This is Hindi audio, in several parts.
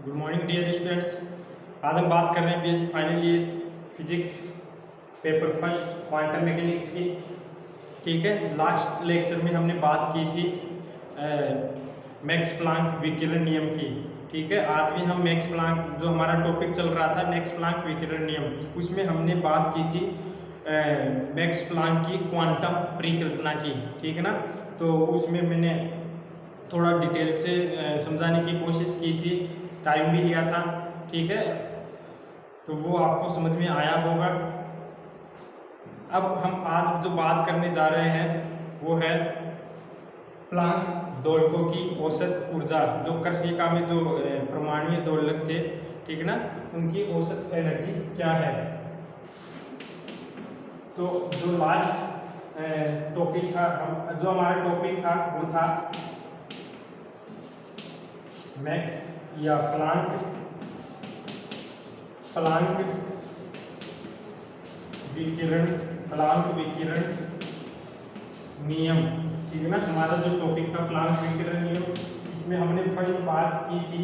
Good morning dear students. आज हम बात कर रहे हैं BSc final year physics paper first quantum mechanics की। ठीक है, लास्ट लेक्चर में हमने बात की थी मैक्स प्लांक विकिरण नियम की। ठीक है, आज भी हम मैक्स प्लांक जो हमारा टॉपिक चल रहा था मैक्स प्लांक विकिरण नियम, उसमें हमने बात की थी मैक्स प्लांक की क्वांटम परिकल्पना की। ठीक है ना, तो उसमें मैंने थोड़ा डिटेल से समझाने की कोशिश की थी, टाइम भी लिया था। ठीक है, तो वो आपको समझ में आया होगा। अब हम आज जो बात करने जा रहे हैं वो है प्लांक दोलकों की औसत ऊर्जा, जो कृष्णिका में जो परमाणुीय दोलक थे, ठीक है ना, उनकी औसत एनर्जी क्या है। तो जो लास्ट टॉपिक था, जो हमारा टॉपिक था वो था मैक्स या प्लांक विकिरण नियम। ठीक है ना, हमारा जो टॉपिक था प्लांक विकिरण नियम, इसमें हमने फर्स्ट बात की थी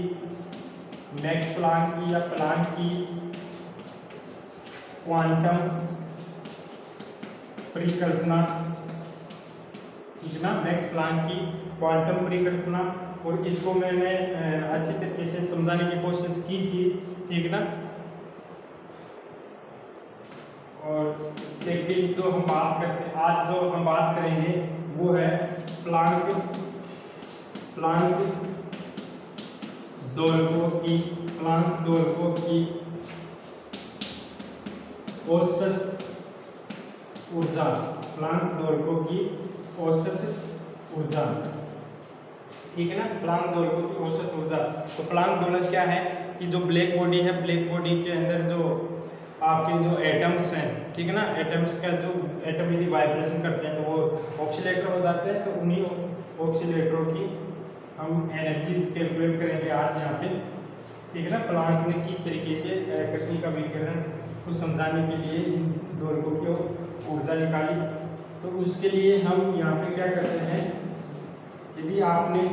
मैक्स प्लांक की या प्लांक की क्वांटम परिकल्पना। ठीक है ना, मैक्स प्लांक की क्वांटम परिकल्पना, और इसको मैंने अच्छी तरीके से समझाने की कोशिश की थी। ठीक है ना, और सेकंड जो हम बात करते हैं, आज जो हम बात करेंगे वो है प्लांक दोलकों की औसत ऊर्जा। प्लांक दोलकों की औसत ऊर्जा। ठीक है ना, प्लांक दोलकों की औसत ऊर्जा। तो प्लांक दोलक क्या है कि जो ब्लैक बॉडी है, ब्लैक बॉडी के अंदर जो आपके जो एटम्स हैं, ठीक है ना, एटम्स का जो एटम यदि वाइब्रेशन करते हैं तो वो ऑक्सीलेटर हो जाते हैं। तो उन्हीं ऑक्सीलेटरों की हम एनर्जी कैलकुलेट करेंगे आज यहाँ पे। ठीक है ना, प्लांक ने किस तरीके से कृष्णिका विकिरण को समझाने के लिए इन दोलकों की ऊर्जा निकाली। तो उसके लिए हम यहाँ पे क्या करते हैं, यदि आपने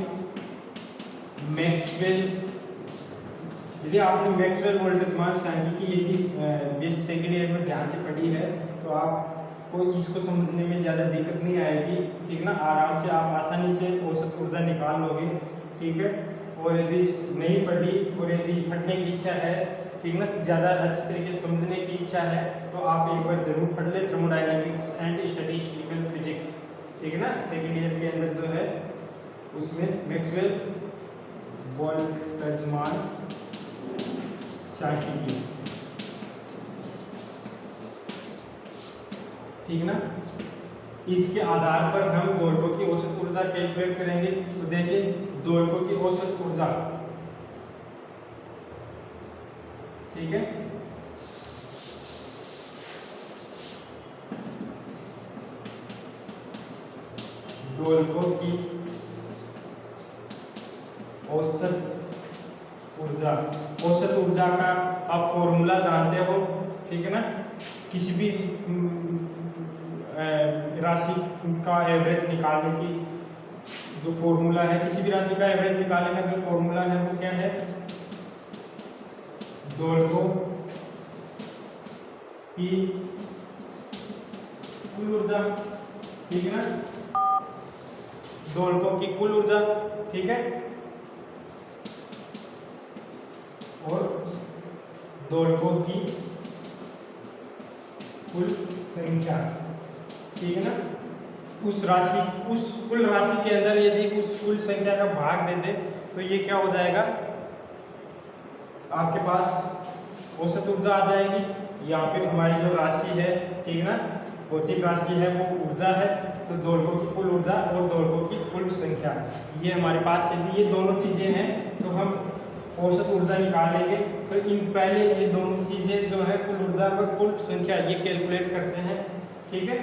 मैक्सवेल बोल्ट्जमान सांख्यिकी यदि सेकेंड ईयर में ध्यान से पढ़ी है तो आपको इसको समझने में ज़्यादा दिक्कत नहीं आएगी। ठीक ना, आराम से आप आसानी से औसत ऊर्जा निकाल लोगे। ठीक है, और यदि नहीं पढ़ी और यदि पढ़ने की इच्छा है, ठीक ना, ज़्यादा अच्छी तरीके से समझने की इच्छा है, तो आप एक बार जरूर पढ़ ले थर्मोडायनेमिक्स एंड स्टैटिस्टिकल फिजिक्स। ठीक है ना, सेकेंड ईयर के अंदर जो है उसमें मैक्सवेल बोल्ट्जमान सांख्यिकी। ठीक ना, इसके आधार पर हम दोलकों की औसत ऊर्जा कैलकुलेट करेंगे। तो देखिए, दोलकों की औसत ऊर्जा, ठीक है, दोलकों की औसत ऊर्जा। औसत ऊर्जा का आप फॉर्मूला जानते हो। ठीक है ना, किसी भी राशि का एवरेज निकालने की जो फॉर्मूला है, किसी भी राशि का एवरेज निकालने का जो फॉर्मूला है वो क्या है, दोलकों की कुल ऊर्जा। ठीक है ना, दोलकों की कुल ऊर्जा। ठीक है, और दोलकों की कुल संख्या। ठीक है ना, उस कुल राशि के अंदर यदि उस कुल संख्या का भाग दे दे तो ये क्या हो जाएगा, आपके पास औसत ऊर्जा आ जाएगी। यहाँ पे हमारी जो राशि है, ठीक है ना, भौतिक राशि है, वो ऊर्जा है। तो दोलकों की कुल ऊर्जा और दोलकों की कुल संख्या, ये हमारे पास यदि ये दोनों चीजें हैं तो हम औसत ऊर्जा निकालेंगे। तो इन पहले ये दोनों चीजें जो है, कुल ऊर्जा और कुल संख्या, ये कैलकुलेट करते हैं। ठीक है,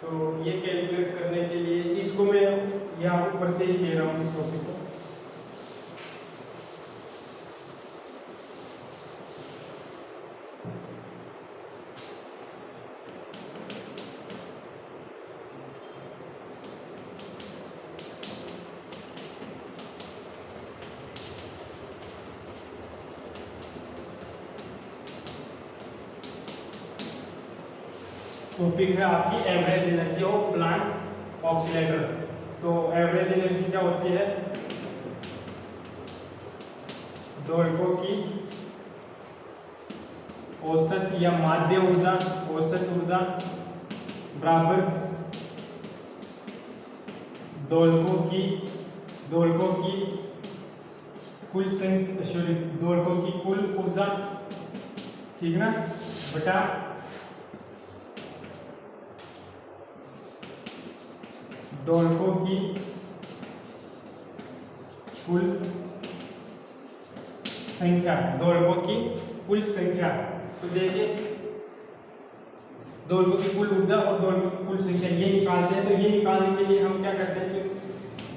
तो ये कैलकुलेट करने के लिए इसको मैं यहाँ ऊपर से ही ले रहा हूँ इस टॉपिक को। टॉपिक है आपकी average energy of plant oscillator. तो एवरेज एनर्जी क्या होती है? दोलकों की औसत या माध्य ऊर्जा, औसत ऊर्जा बराबर दोलकों की कुल संख्या, सॉरी दोलकों की कुल ऊर्जा, ठीक ना, बटा दोलकों की कुल संख्या, दोलकों की कुल संख्या। तो देखिए दोलकों की कुल ऊर्जा और दोलकों की कुल संख्या ये निकालते हैं। तो ये निकालने के लिए हम क्या करते हैं कि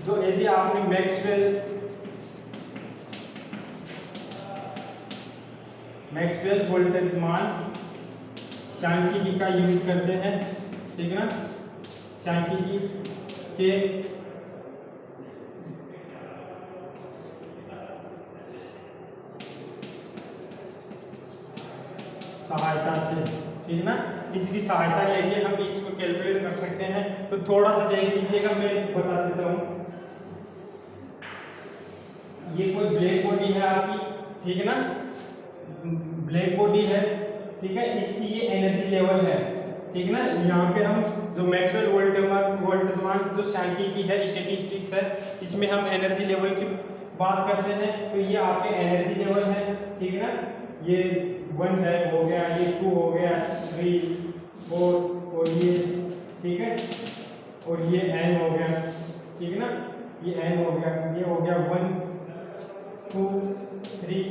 जो यदि आपने मैक्सवेल बोल्ट्जमान सांख्यिकी का यूज करते हैं, ठीक है ना, सांख्यिकी के सहायता से, ठीक ना, इसकी सहायता लेके हम इसको कैलकुलेट कर सकते हैं। तो थोड़ा सा देख लीजिएगा, मैं बता देता हूँ। ये कोई ब्लैक बॉडी है आपकी, ठीक है ना, ब्लैक बॉडी है, ठीक है, इसकी ये एनर्जी लेवल है, ठीक ना। यहाँ पे हम जो मैक्सवेल बोल्ट्जमान जो सांख्यिकी है, स्टैटिस्टिक्स है, इसमें हम एनर्जी लेवल की बात करते हैं। तो ये आपके एनर्जी लेवल है, ठीक है ना, ये 1 है, हो गया, ये 2 हो गया, 3 4 और ये, ठीक है, और ये n हो गया, ठीक है ना, ये n हो गया, ये हो गया 1 2 3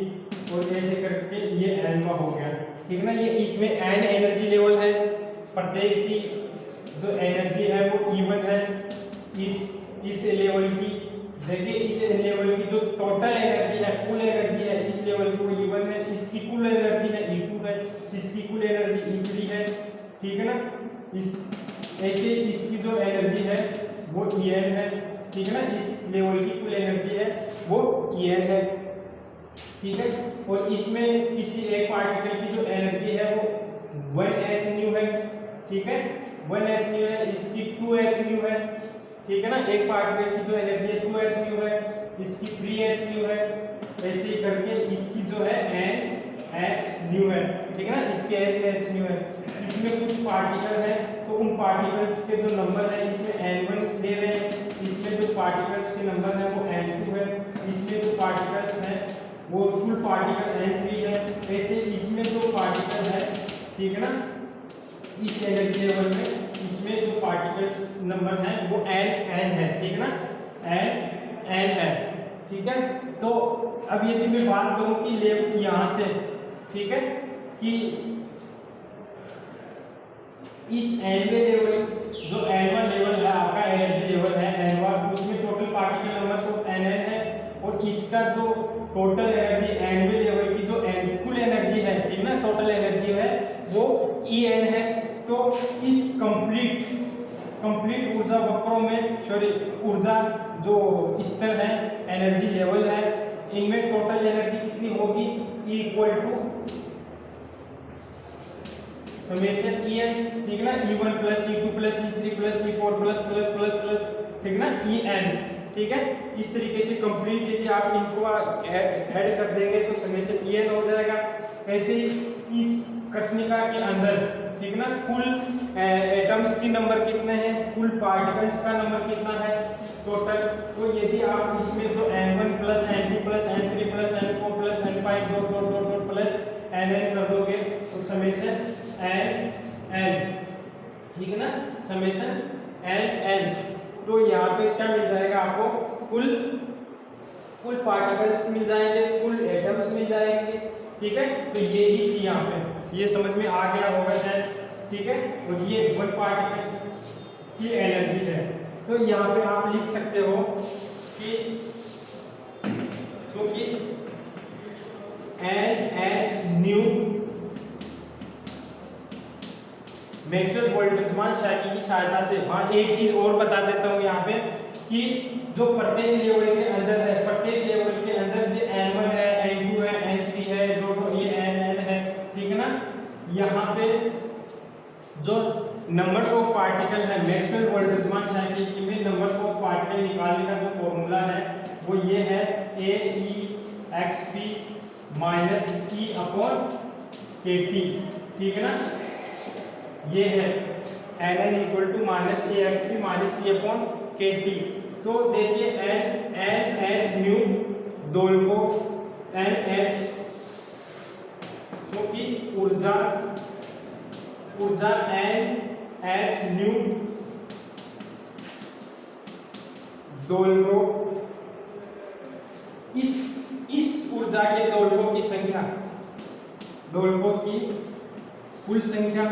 और ऐसे करके ये n हो गया, ठीक है ना। ये इसमें n एनर्जी लेवल है, प्रत्येक की जो एनर्जी है वो इवन है। इस लेवल की देखिए, इस लेवल की जो टोटल एनर्जी है, कुल एनर्जी है, इस लेवल की वो इवन है। इसकी कुल एनर्जी है E2 है, इसकी कुल एनर्जी E3 है, ठीक है ना। इस ऐसे इसकी जो एनर्जी है वो En है, ठीक है ना, इस लेवल की कुल एनर्जी है वो En है, ठीक है। और इसमें किसी एक पार्टिकल की जो एनर्जी है वो 1h न्यू है, ठीक है, 1h न्यू है, इसकी 2h न्यू है, ठीक है ना। एक पार्टिकल की जो एनर्जी है 2h न्यू है, इसकी 3h न्यू है, ऐसे ही करके इसकी जो है NH न्यू है, ठीक है ना, इसके NH न्यू है। इसमें कुछ पार्टिकल है, तो उन पार्टिकल्स के जो नंबर है इसमें N1 ले रहे हैं, इसमें जो पार्टिकल्स के नंबर है वो N2 है, इसमें जो पार्टिकल्स हैं वो कुल पार्टिकल N3 है। ऐसे इसमें जो पार्टिकल है, ठीक है ना, इस एनर्जी लेवल में इसमें जो पार्टिकल्स नंबर है वो n है, ठीक है ना, n है, ठीक है। तो अब यदि मैं बात करूं कि लेवल यहाँ से, ठीक है, कि इस nवे लेवल जो n1 लेवल है आपका एनर्जी लेवल है n1, उसमें टोटल पार्टिकल नंबर सब nn है, और इसका जो टोटल एनर्जी nवे लेवल की जो कुल एनर्जी है, ठीक है ना, टोटल एनर्जी है वो En है। तो इस कंप्लीट ऊर्जा वक्रों में, सॉरी ऊर्जा जो स्तर है, एनर्जी लेवल है, इनमें टोटल एनर्जी कितनी होगी? E equal to summation En, ठीक है ना, E1 plus E2 plus E3 plus E4 plus plus plus plus, ठीक है ना, En, ठीक है। इस तरीके से कंप्लीट यदि आप इनको ऐड कर देंगे तो समेशन En हो जाएगा। ऐसे ही इस कृष्णिका के अंदर, ठीक ना, कुल एटम्स की नंबर कितने हैं, कुल पार्टिकल्स का नंबर कितना है टोटल। तो यदि आप इसमें जो N1 plus N2 plus N3 plus N4 plus N5 dot dot dot dot plus Nn कर दोगे तो समेशन Nn, ठीक है ना, समेशन Nn। तो यहाँ पे क्या मिल जाएगा आपको? कुल पार्टिकल्स मिल जाएंगे, कुल एटम्स मिल जाएंगे, ठीक है। तो ये ही थी यहाँ पे, ये समझ में आ गया होगा शायद, ठीक है। और ये 1 पार्टिकल्स की एनर्जी है। तो यहाँ पे आप लिख सकते हो कि चूंकि NH न्यू मैक्सवेल बोल्ट्जमान सांख्यिकी की सहायता से। हाँ, एक चीज और बता देता हूँ यहाँ पे कि जो प्रत्येक लेवल के अंदर है, प्रत्येक लेवल के अंदर जो N1 है, N2 है, N3 है, जो ये Nn है, ठीक है ना। यहाँ पे जो नंबर्स ऑफ पार्टिकल है मैक्सवेल बोल्ट्जमान सांख्यिकी में नंबर्स ऑफ पार्टिकल निकालने का जो फॉर्मूला है वो ये है AEXP minus E upon KT, ठीक है ना। ये है NN equal to minus AXP minus E upon KT। तो देखिए NH न्यू दोलको NH क्योंकि ऊर्जा NH न्यू दोलकों इस ऊर्जा के दोलकों की संख्या, दोलकों की कुल संख्या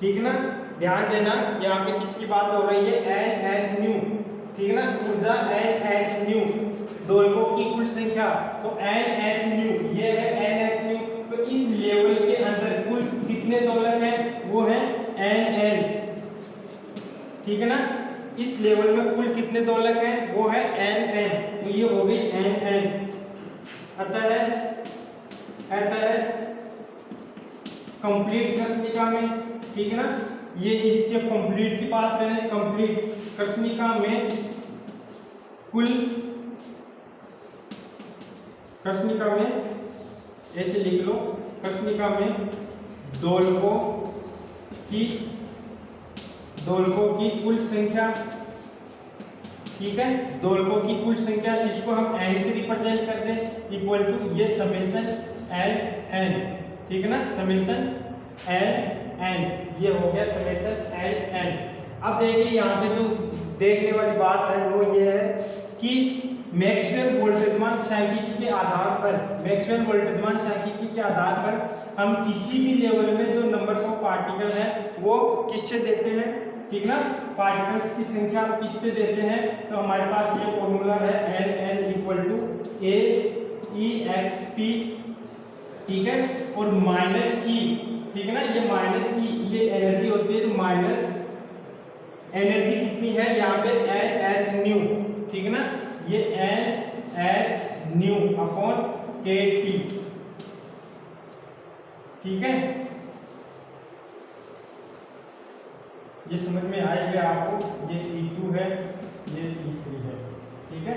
ठीक है ना। ध्यान देना यहाँ पे किसकी बात हो रही है, NH न्यू, ठीक है ना। ऊर्जा NH न्यू दोलकों की कुल संख्या, तो NH न्यू ये है NH न्यू। तो इस लेवल के अंदर कुल कितने दोलक हैं, वो है NN, ठीक है ना। इस लेवल में कुल कितने दोलक हैं, वो है NN। तो ये हो गई NN। अतः कंप्लीट कृष्णिका में, ठीक है ना, ये इसके कंप्लीट की बात करें, कंप्लीट कृष्णिका में कुल, कृष्णिका में ऐसे लिख लो, कृष्णिका में दोलकों की कुल संख्या, ठीक है, दोलकों की कुल संख्या, इसको हम n से रिप्रेजेंट कर दें इक्वल टू ये समेशन LN, ठीक है ना, समेशन LN, ये हो गया समेशन LN। अब देखिए यहाँ पे जो देखने वाली बात है वो ये है कि मैक्सवेल बोल्ट्जमान सांख्यिकी के आधार पर, मैक्सवेल बोल्ट्जमान सांख्यिकी के आधार पर हम किसी भी लेवल में जो नंबर्स ऑफ पार्टिकल है वो किससे देते हैं, ठीक ना, पार्टिकल्स की संख्या किससे देते हैं। तो हमारे पास ये फॉर्मूला है LN इक्वल टू AEXP, ठीक है, और माइनस E, ठीक है ना, ये माइनस E ये एनर्जी होती है, तो माइनस एनर्जी कितनी है यहाँ पे NH न्यू, ठीक है ना, ये NH न्यू अपॉन KT, ठीक है। ये समझ में आएगा आपको, ये E2 है, ये E3 है, ठीक है।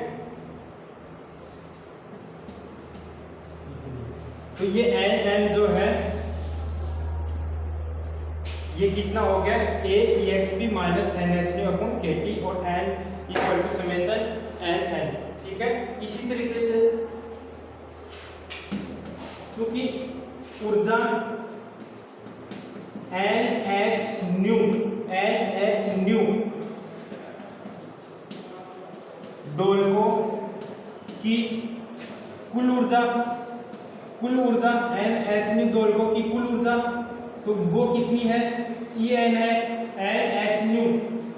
तो ये NN जो है ये कितना हो गया, AEXP minus NH nu upon KT, और N equal to summation NN, ठीक है। इसी तरीके से क्योंकि ऊर्जा NH न्यू दोलकों की कुल ऊर्जा NH न्यू दोलकों की कुल ऊर्जा, तो वो कितनी है, En है NH न्यू,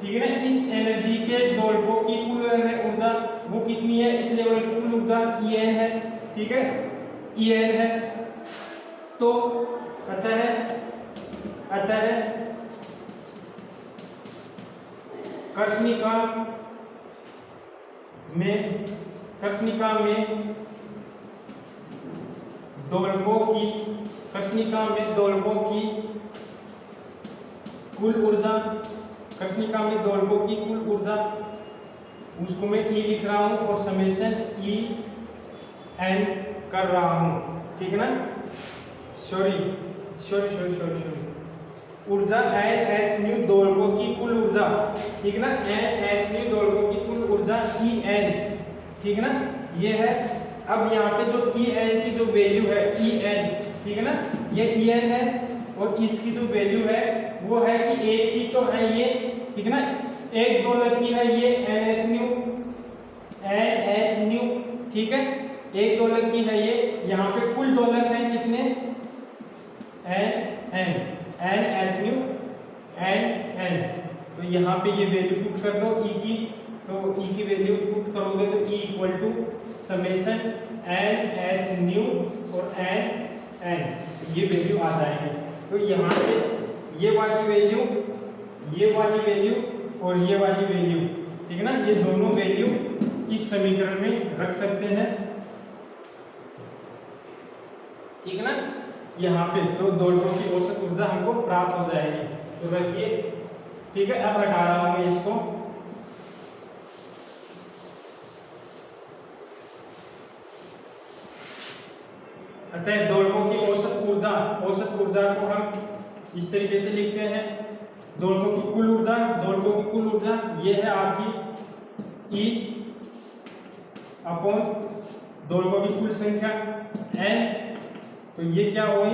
ठीक है ना। इस एनर्जी के दोलकों की कुल ऊर्जा वो कितनी है, इस लेवल की कुल ऊर्जा En है, ठीक है, En है। तो अतः कृष्णिका में दोलकों की कुल ऊर्जा, कृष्णिका में दोलकों की कुल ऊर्जा, उसको मैं E लिख रहा हूं और समेशन EN कर रहा हूं, ठीक है ना। सॉरी ऊर्जा NH न्यू दोलकों की कुल ऊर्जा, ठीक है ना, NH न्यू दोलकों की कुल ऊर्जा En, ठीक है ना, ये है। अब यहाँ पे जो En की जो वैल्यू है En, ठीक है ना, ये En है, और इसकी जो वैल्यू है वो है कि एक की तो है ये, ठीक है ना, एक दोलक की है ये NH न्यू, ठीक है, एक दोलक की है ये। यहाँ पे कुल दोलक है कितने, NH न्यू NN। तो यहाँ पे ये वैल्यू पुट कर दो E की, तो E की वैल्यू पुट करोगे तो E equal to summation NH nu और NN, ये वैल्यू आ जाएगी। तो यहाँ से ये वाली वैल्यू और ये वाली वैल्यू, ठीक है ना, ये दोनों वैल्यू इस समीकरण में रख सकते हैं, ठीक है ना, यहाँ पे तो दोलकों की औसत ऊर्जा हमको प्राप्त हो जाएगी। तो रखिए, ठीक है। अब हटा रहा हूँ मैं इसको। अतः दोलकों की औसत ऊर्जा को हम इस तरीके से लिखते हैं। दोलकों की कुल ऊर्जा ये है आपकी E अपॉन दोलकों की कुल संख्या n। तो ये क्या हुई,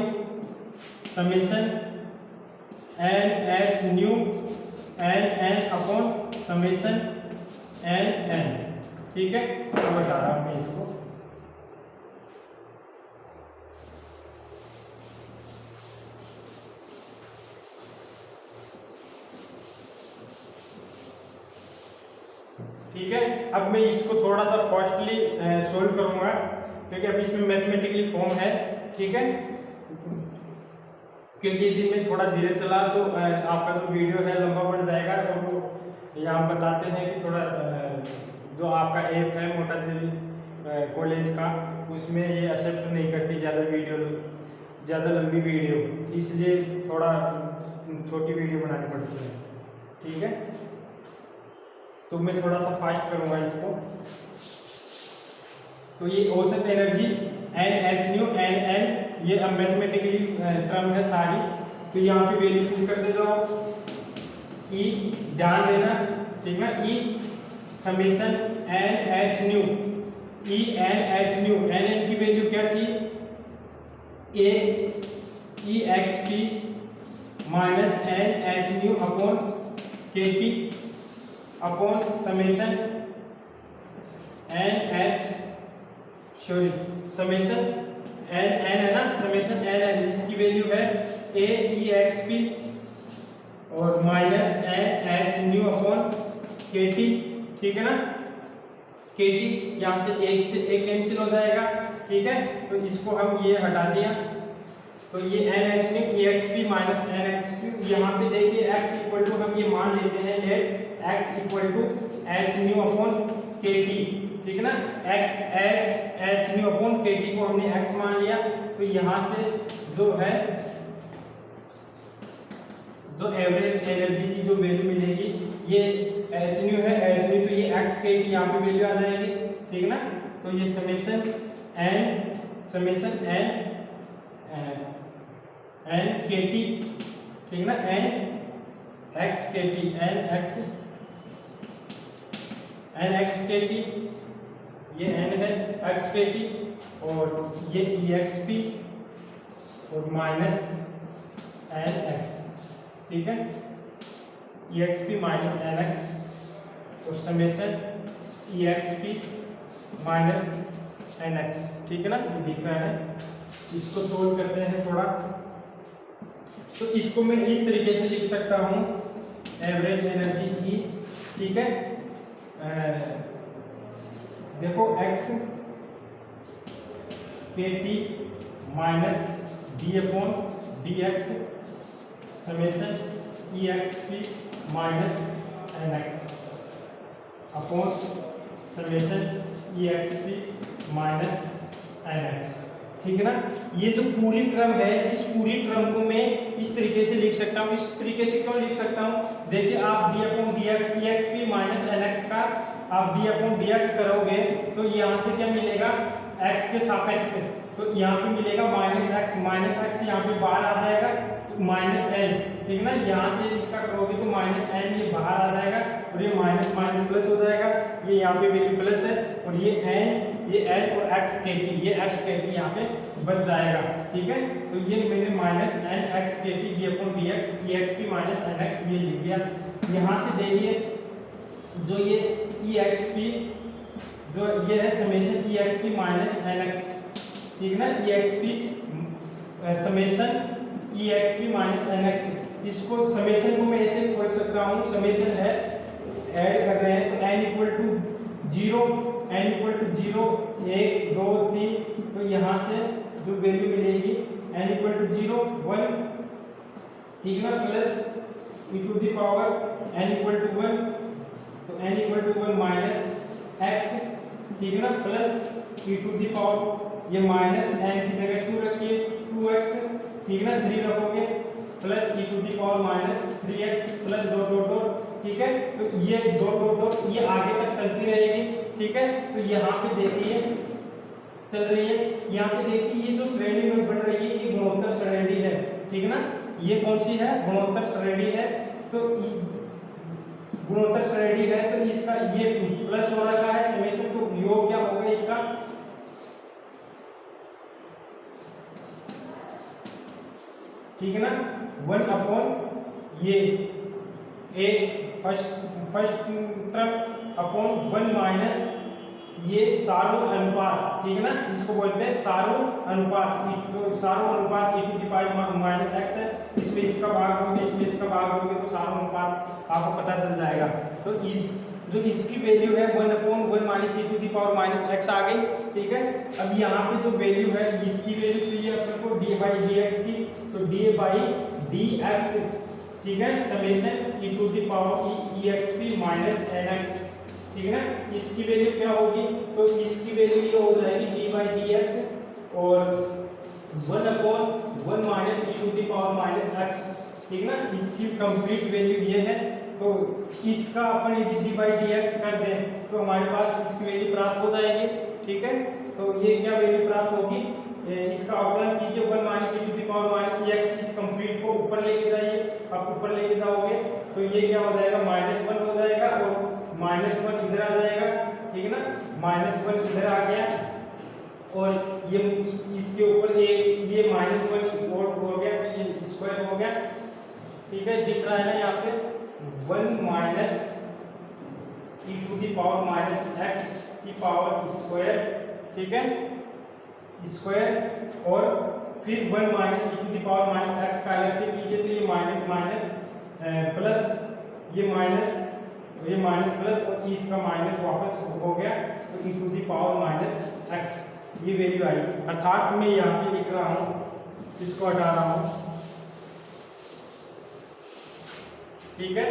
summation n h new n n upon summation n n। ठीक है, अब बता रहा हूं मैं इसको। ठीक है, अब मैं इसको थोड़ा सा फास्टली सोल्व करूंगा क्योंकि अब इसमें मैथमेटिकली फॉर्म है। ठीक है, क्योंकि दिन में थोड़ा धीरे चला तो आपका जो वीडियो है लंबा बढ़ जाएगा। और वो यहाँ बताते हैं कि थोड़ा जो आपका ऐप है मोटा दिल कॉलेज का, उसमें ये एक्सेप्ट नहीं करती ज़्यादा लंबी वीडियो, इसलिए थोड़ा छोटी वीडियो बनानी पड़ती है। ठीक है, तो मैं थोड़ा सा फास्ट करूँगा इसको। तो ये औसत energy N H nu N N, ये अब मैथमेटिकली टर्म है सारी, तो यहाँ पे वैल्यू पुट करते जाओ। ई ध्यान देना, ठीक है, E summation N H nu, E N H nu, N N की वैल्यू क्या थी, A E X P minus N H nu upon K P upon summation N H summation N N है ना, समेशन एन एन, इसकी वैल्यू है ए ई एक्स पी और minus N H nu upon K T. ठीक है ना, के टी यहाँ से एक कैंसिल हो जाएगा। ठीक है, तो इसको हम ये हटा दिया, तो ये N H nu E X P minus N X Q. यहाँ पे देखिए एक्स इक्वल टू हम ये मान लेते हैं let X equal to H nu upon K T. ठीक है ना, X H nu upon K T को हमने एक्स मान लिया। तो यहाँ से जो है जो एवरेज एनर्जी की जो वैल्यू मिलेगी, ये एच न्यू है, एच न्यू तो ये एक्स के टी यहाँ पे वैल्यू आ जाएगी। ठीक है ना, तो ये summation N N K T, ठीक है ना, N X K T, N X K T, ये एन है एक्स के टी और ये ई एक्स पी और माइनस एन एक्स। ठीक है, E X P minus N X और summation E X P minus N X. ठीक है ना, ये दिख रहा है। इसको सोल्व करते हैं थोड़ा। तो इसको मैं इस तरीके से लिख सकता हूँ, एवरेज एनर्जी ई। ठीक है, देखो X K T minus D upon D X summation E X P minus N X upon summation E X P minus N X. ठीक है ना, ये जो पूरी टर्म है, इस पूरी टर्म को मैं इस तरीके से लिख सकता हूँ। इस तरीके से क्यों लिख सकता हूँ, देखिए आप D upon D X E X P minus N X का आप डी अपॉन डी एक्स करोगे तो यहाँ से क्या मिलेगा, एक्स के सापेक्ष, तो यहाँ पे मिलेगा माइनस एक्स यहाँ पे बाहर आ जाएगा तो माइनस एन। ठीक है ना, यहाँ से इसका करोगे तो माइनस एन ये बाहर आ जाएगा और ये माइनस माइनस प्लस हो जाएगा, ये यहाँ पे वैल्यू प्लस है और ये एन ये एन और एक्स के टी, ये एक्स के टी यहाँ पे बच जाएगा। ठीक है, तो ये मैंने minus N X K T D upon D X E X P minus N X ये लिख दिया। यहाँ से देखिए जो ये ई एक्स पी जो ये है summation E X P minus N X. ठीक है ना, E X P summation E X P minus N X, इसको समेशन को मैं ऐसे पढ़ सकता हूँ, समेशन है ऐड कर रहे हैं तो n equal to zero, n equal to zero 1 2 3, तो यहाँ से जो वैल्यू मिलेगी n इक्वल टू 0 1, ठीक है ना, plus e to the power n equal to 1, तो n equal to 1 minus x, ठीक है ना, plus e to the power ये माइनस n की जगह 2 रखिए 2x, ठीक ना, 3 रखोगे plus e to the power minus 3x plus dot dot dot, ठीक है। तो ये डॉट डॉट डॉट ये आगे तक चलती रहेगी, ठीक है। तो यहाँ पे देखिए चल रही है, यहाँ पे देखिए ये जो श्रेणी में बन रही है ये गुणोत्तर श्रेणी है, ठीक ना। ये कौन सी है? गुणोत्तर श्रेणी है। तो गुणोत्तर श्रेणी है तो इसका ये प्लस हो रखा है समेशन, तो योग क्या होगा इसका? ठीक है ना, 1 अपॉन ये ए फर्स्ट टर्म अपॉन 1 माइनस ये सारू अनुपात, ठीक है ना, इसको बोलते हैं सारू अनुपात। तो सारू अनुपात e to the power minus x है, इसमें इसका भाग होगा, इसमें इसका भाग होगा, तो सारू अनुपात आपको पता चल जाएगा। तो इस जो इसकी वैल्यू है 1 upon 1 minus e to the power minus x आ गई, ठीक है। अब यहाँ पे जो वैल्यू है इसकी वैल्यू चाहिए अपने को d बाई dx की, तो d बाई dx, ठीक है, summation e to the power exp minus nx, ठीक है ना। इसकी वैल्यू क्या होगी? तो इसकी वैल्यू ये हो जाएगी d बाई dx और 1 upon 1 minus e to the power minus x, ठीक ना। इसकी कंप्लीट वैल्यू ये है। तो इसका अपन यदि d बाई dx कर दें तो हमारे पास इसकी वैल्यू प्राप्त हो जाएगी, ठीक है। तो ये क्या वैल्यू प्राप्त होगी? इसका अवकलन कीजिए 1 minus e to the power minus x, इस कंप्लीट को ऊपर लेके जाइए, आप ऊपर लेके जाओगे तो ये क्या हो जाएगा? -1 हो जाएगा और -1 इधर आ जाएगा, ठीक है ना, -1 इधर आ गया और ये इसके ऊपर ये -1 और हो गया, ये स्क्वायर हो गया, ठीक है, दिख रहा है ना यहाँ पे 1 minus e to the power minus x की पावर स्क्वायर, ठीक है, स्क्वायर और फिर 1 minus e to the power minus x का अलग से कीजिए, तो ये माइनस माइनस प्लस ये माइनस प्लस और इसका माइनस वापस हो गया, तो e to the power minus x ये वैल्यू आई। अर्थात मैं यहाँ पे लिख रहा हूँ, इसको हटा रहा हूँ, ठीक है।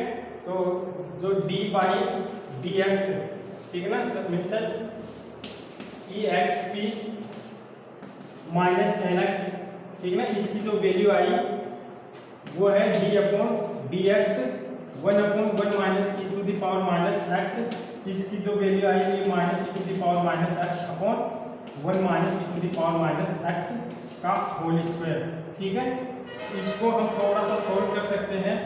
तो जो d बाई dx, ठीक है ना, समेशन exp माइनस nx, ठीक है ना, इसकी जो वैल्यू आई वो है d upon dx 1 upon 1 minus e to the power minus x, इसकी जो वैल्यू आई ये minus e to the power minus x upon 1 minus e to the power minus x का होल स्क्वायर, ठीक है। इसको हम थोड़ा सा सॉल्व कर सकते हैं।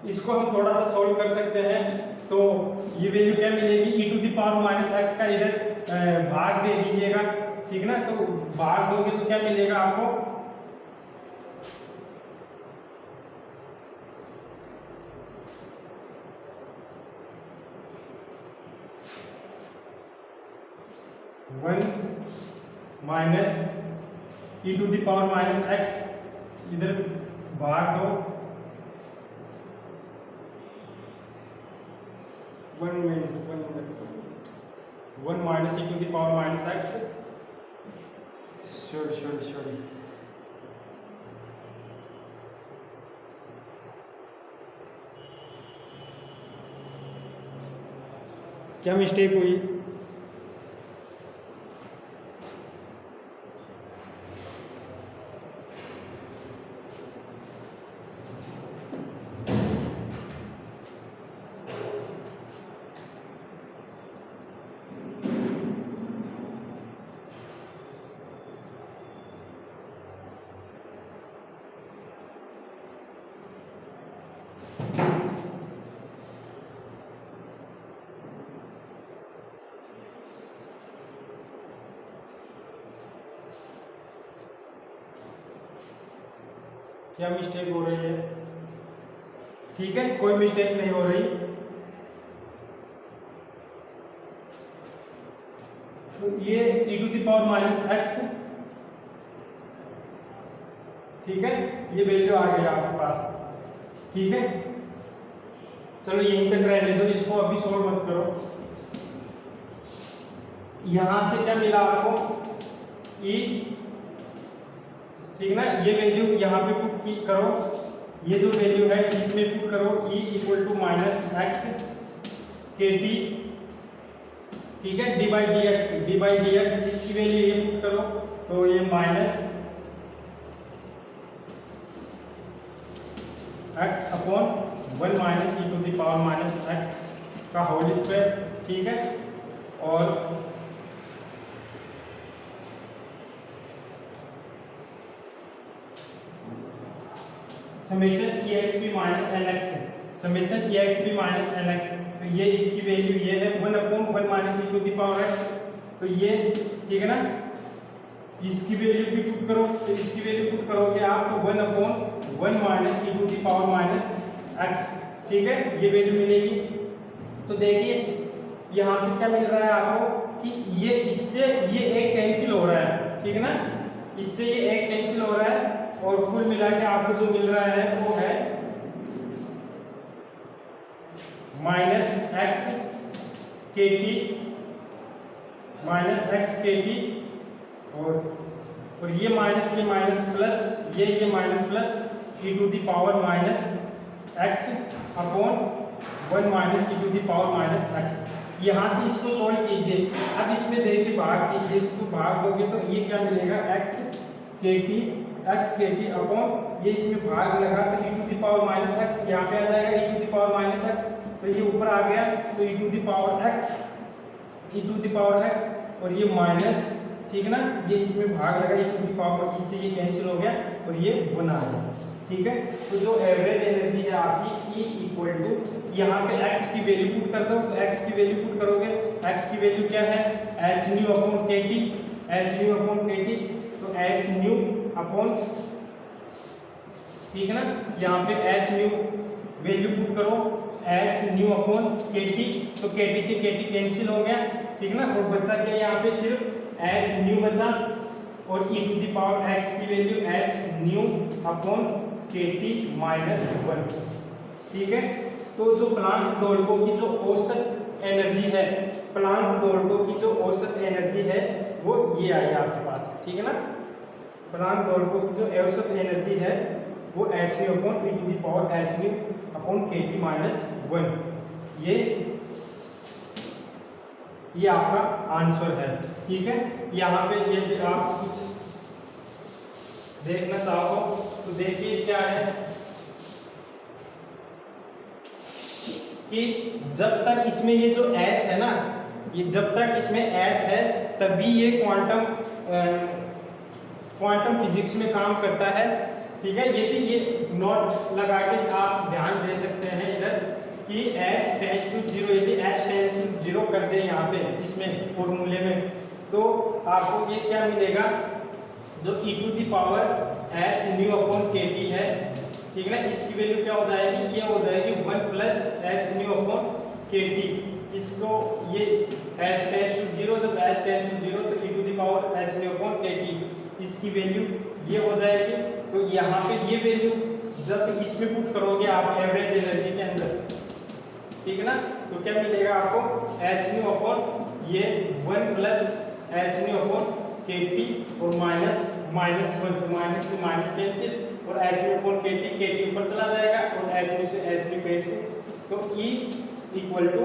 इसको हम थोड़ा सा सॉल्व कर सकते हैं, तो ये वैल्यू क्या मिलेगी? e to the power minus x का इधर भाग दे दीजिएगा, ठीक है ना। तो भाग दोगे तो क्या मिलेगा आपको? One minus e to the power minus x, इधर भाग दो 1 minus e to the power minus x, sorry क्या मिस्टेक हुई? क्या मिस्टेक हो रही है? ठीक है, कोई मिस्टेक नहीं हो रही। तो ये e to the power minus x, ठीक है, ये वैल्यू आ गई आपके पास, ठीक है। चलो यहीं तक रहने दो, इसको अभी सोल्व मत करो। यहां से क्या मिला आपको? e, ठीक ना, ये वैल्यू यहाँ पे पुट की करो, ये जो वैल्यू है इसमें पुट करो e equal to minus X K T, ठीक है, डी बाई डी एक्स इसकी वैल्यू ये पुट करो तो ये minus x upon 1 minus E to the power minus X का होल स्क्वायर, ठीक है। और summation E X P minus N X, summation E X P minus N X, तो ये इसकी वैल्यू ये है 1 upon 1 minus E to the power X, तो ये ठीक है ना। इसकी वैल्यू भी पुट करो, तो इसकी वैल्यू पुट करोगे आप तो 1 upon 1 minus E to the power minus x, ठीक है, ये वैल्यू मिलेगी। तो देखिए यहाँ पे क्या मिल रहा है आपको कि ये इससे ये एक कैंसिल हो रहा है, ठीक है ना, इससे ये एक कैंसिल हो रहा है और कुल मिला के आपको जो मिल रहा है वो है माइनस एक्स के टी और ये माइनस प्लस ये minus plus e to the power minus x upon 1 minus E to the power minus x. यहाँ से इसको सॉल्व कीजिए, अब इसमें देखिए भाग कीजिए, तो भाग दोगे तो ये क्या मिलेगा एक्स के टी अपॉन ये इसमें भाग लगा तो E to the power minus x यहाँ पे आ जाएगा E to the power minus X, तो ये ऊपर आ गया तो E to the power X और ये माइनस, ठीक है ना, ये इसमें भाग लगा ई टू द पावर, इससे ये कैंसिल हो गया और ये 1 आ गया, ठीक है। तो जो एवरेज एनर्जी है आपकी E इक्वल टू यहाँ पे x की वैल्यू पुट कर दो, तो x की वैल्यू पुट करोगे, x की वैल्यू क्या है h न्यू अपॉन kT, तो h न्यू अपॉन, ठीक है ना, यहाँ पे h न्यू वैल्यू पुट करो h न्यू अपॉन kT, तो kT से kT कैंसिल हो गया, ठीक है ना, और बचा क्या यहाँ पे सिर्फ h न्यू बचा और e to the power x की वैल्यू h nu upon kT minus 1, ठीक है। तो जो प्लांक दोलकों की जो औसत एनर्जी है, प्लांक दोलकों की जो औसत एनर्जी है वो ये आई आपके पास, ठीक है ना। प्लांक दोलकों की जो औसत एनर्जी है वो h nu upon e to the power h nu upon kT minus 1, ये आपका आंसर है, ठीक है। यहाँ पे यदि आप कुछ देखना चाहो तो देखिए क्या है कि जब तक इसमें ये जो h है ना, ये जब तक इसमें h है तभी ये क्वांटम फिजिक्स में काम करता है, ठीक है। यदि ये नोट लगा के आप ध्यान दे सकते हैं इधर कि h टेंड्स टू 0, यदि h टेंड्स टू 0 कर दे यहाँ पे इसमें फॉर्मूले में, तो आपको ये क्या मिलेगा, जो e to the power h nu upon kT है, ठीक है ना, इसकी वैल्यू क्या हो जाएगी, ये हो जाएगी 1 plus h nu upon kT, इसको ये h टेंड्स टू 0, जब h टेंड्स टू 0 तो e to the power h nu upon kT, इसकी वैल्यू ये हो जाएगी। तो यहाँ पे ये वैल्यू जब इसमें पुट करोगे आप एवरेज एनर्जी के अंदर, ठीक है ना, तो क्या मिलेगा आपको h न्यू अपॉन ये 1 plus h nu upon kT और माइनस 1, तो माइनस से माइनस कैंसिल और h न्यू अपॉन kT ऊपर चला जाएगा और h न्यू से h न्यू कैंसिल, तो E इक्वल टू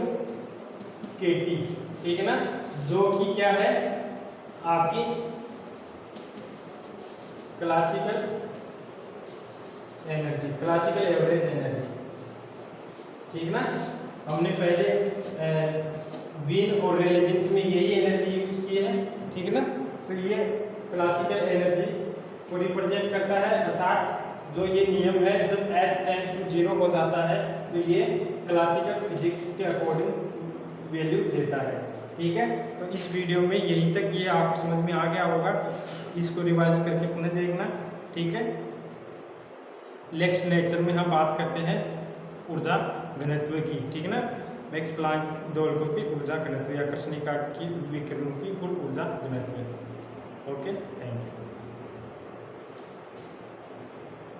kT, ठीक है ना, जो कि क्या है आपकी क्लासिकल एवरेज एनर्जी, ठीक ना। हमने पहले वीन और रेले जीन्स में यही एनर्जी यूज की है, ठीक है ना। तो ये क्लासिकल एनर्जी को रिप्रेजेंट करता है, अर्थात जो ये नियम है जब h टेंड्स टू 0 हो जाता है तो ये क्लासिकल फिजिक्स के अकॉर्डिंग वैल्यू देता है, ठीक है। तो इस वीडियो में यहीं तक ये आपको समझ में आ गया होगा, इसको रिवाइज करके पुनः देखना, ठीक है। नेक्स्ट लेक्चर में हम बात करते हैं ऊर्जा घनत्व की, ठीक है ना, मैक्स प्लांक दोलकों की ऊर्जा घनत्व या कर्षणिका की विकिरणों की कुल ऊर्जा घनत्व। Okay, thank you.